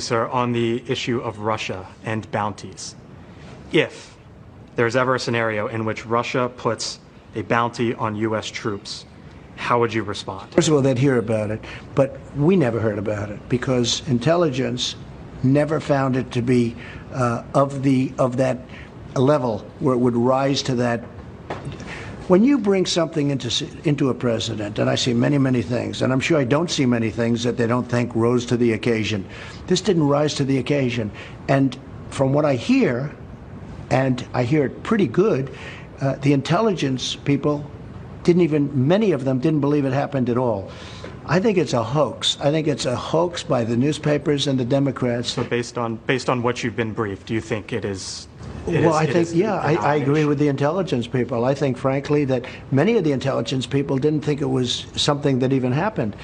Sir, on the issue of Russia and bounties. If there's ever a scenario in which Russia puts a bounty on U.S. troops, how would you respond? First of all, they'd hear about it, but we never heard about it because intelligence never found it to be of that level where it would rise to that. When you bring something into a president, and I see many, many things, and I'm sure I don't see many things that they don't think rose to the occasion. This didn't rise to the occasion. And from what I hear, and I hear it pretty good, the intelligence people many of them didn't believe it happened at all. I think it's a hoax. I think it's a hoax by the newspapers and the Democrats. So based on what you've been briefed, do you think it is? I agree with the intelligence people. I think, frankly, that many of the intelligence people didn't think it was something that even happened.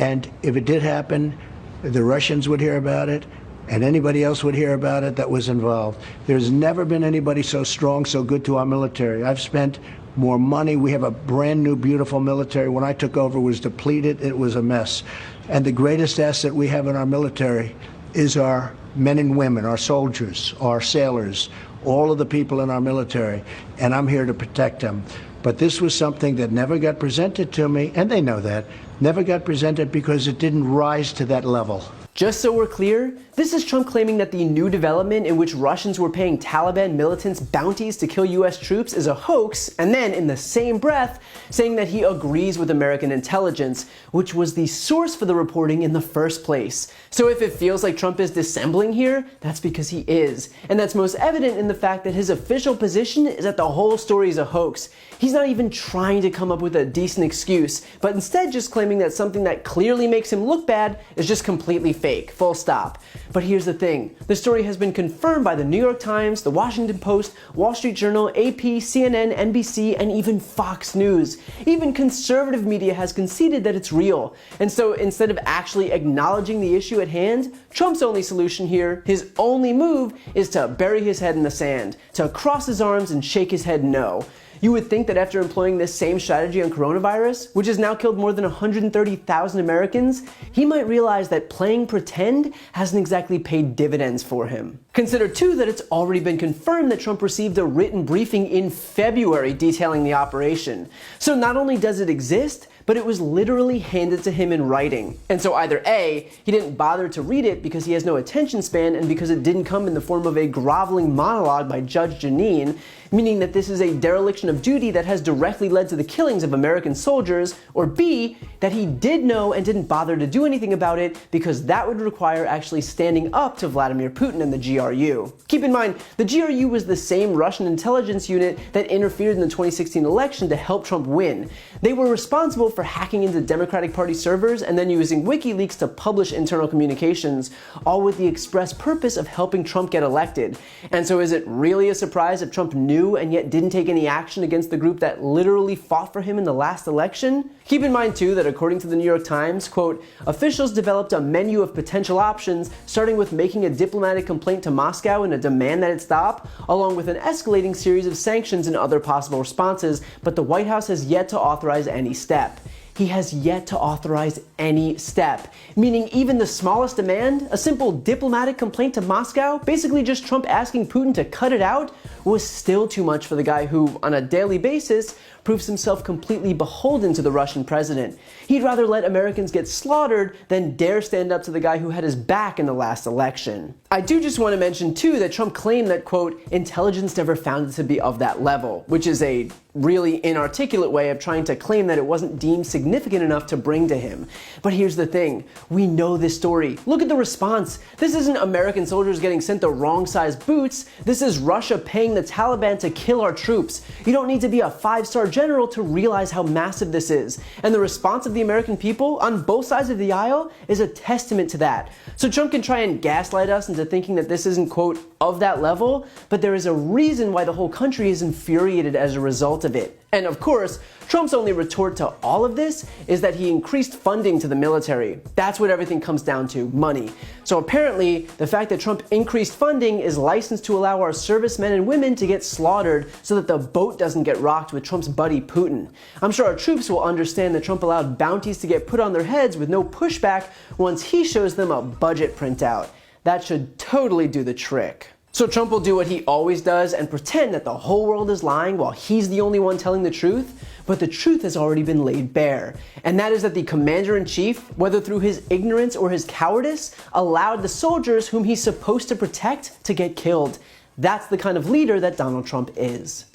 And if it did happen, the Russians would hear about it, and anybody else would hear about it that was involved. There's never been anybody so strong, so good to our military. I've spent more money. We have a brand new, beautiful military. When I took over, it was depleted. It was a mess. And the greatest asset we have in our military is our men and women, our soldiers, our sailors, all of the people in our military, and I'm here to protect them. But this was something that never got presented to me, and they know that, never got presented because it didn't rise to that level. Just so we're clear, this is Trump claiming that the new development in which Russians were paying Taliban militants bounties to kill US troops is a hoax, and then in the same breath saying that he agrees with American intelligence, which was the source for the reporting in the first place. So if it feels like Trump is dissembling here, that's because he is. And that's most evident in the fact that his official position is that the whole story is a hoax. He's not even trying to come up with a decent excuse, but instead just claiming that something that clearly makes him look bad is just completely fake, full stop. But here's the thing, the story has been confirmed by the New York Times, the Washington Post, Wall Street Journal, AP, CNN, NBC, and even Fox News. Even conservative media has conceded that it's real. And so instead of actually acknowledging the issue at hand, Trump's only solution here, his only move, is to bury his head in the sand, to cross his arms and shake his head no. You would think that after employing this same strategy on coronavirus, which has now killed more than 130,000 Americans, he might realize that playing pretend hasn't exactly paid dividends for him. Consider too that it's already been confirmed that Trump received a written briefing in February detailing the operation. So not only does it exist, but it was literally handed to him in writing. And so either A, he didn't bother to read it because he has no attention span and because it didn't come in the form of a groveling monologue by Judge Jeanine, meaning that this is a dereliction of duty that has directly led to the killings of American soldiers, or B, that he did know and didn't bother to do anything about it because that would require actually standing up to Vladimir Putin and the GRU. Keep in mind, the GRU was the same Russian intelligence unit that interfered in the 2016 election to help Trump win. They were responsible for hacking into Democratic Party servers and then using WikiLeaks to publish internal communications, all with the express purpose of helping Trump get elected. And so is it really a surprise that Trump knew and yet didn't take any action against the group that literally fought for him in the last election? Keep in mind too that according to the New York Times, quote, officials developed a menu of potential options, starting with making a diplomatic complaint to Moscow and a demand that it stop, along with an escalating series of sanctions and other possible responses, but the White House has yet to authorize any step. He has yet to authorize any step, meaning even the smallest demand, a simple diplomatic complaint to Moscow, basically just Trump asking Putin to cut it out, was still too much for the guy who, on a daily basis, proves himself completely beholden to the Russian president. He'd rather let Americans get slaughtered than dare stand up to the guy who had his back in the last election. I do just want to mention too that Trump claimed that, quote, intelligence never found it to be of that level, which is a really inarticulate way of trying to claim that it wasn't deemed significant enough to bring to him. But here's the thing, we know this story. Look at the response. This isn't American soldiers getting sent the wrong size boots. This is Russia paying the Taliban to kill our troops. You don't need to be a 5-star general to realize how massive this is. And the response of the American people on both sides of the aisle is a testament to that. So Trump can try and gaslight us into thinking that this isn't, quote, of that level, but there is a reason why the whole country is infuriated as a result of of it. And of course, Trump's only retort to all of this is that he increased funding to the military. That's what everything comes down to, money. So apparently, the fact that Trump increased funding is licensed to allow our servicemen and women to get slaughtered so that the boat doesn't get rocked with Trump's buddy Putin. I'm sure our troops will understand that Trump allowed bounties to get put on their heads with no pushback once he shows them a budget printout. That should totally do the trick. So Trump will do what he always does and pretend that the whole world is lying while he's the only one telling the truth, but the truth has already been laid bare. And that is that the commander-in-chief, whether through his ignorance or his cowardice, allowed the soldiers whom he's supposed to protect to get killed. That's the kind of leader that Donald Trump is.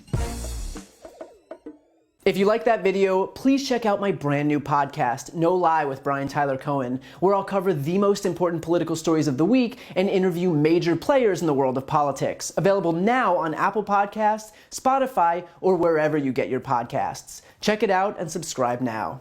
If you like that video, please check out my brand new podcast, No Lie with Brian Tyler Cohen, where I'll cover the most important political stories of the week and interview major players in the world of politics. Available now on Apple Podcasts, Spotify, or wherever you get your podcasts. Check it out and subscribe now.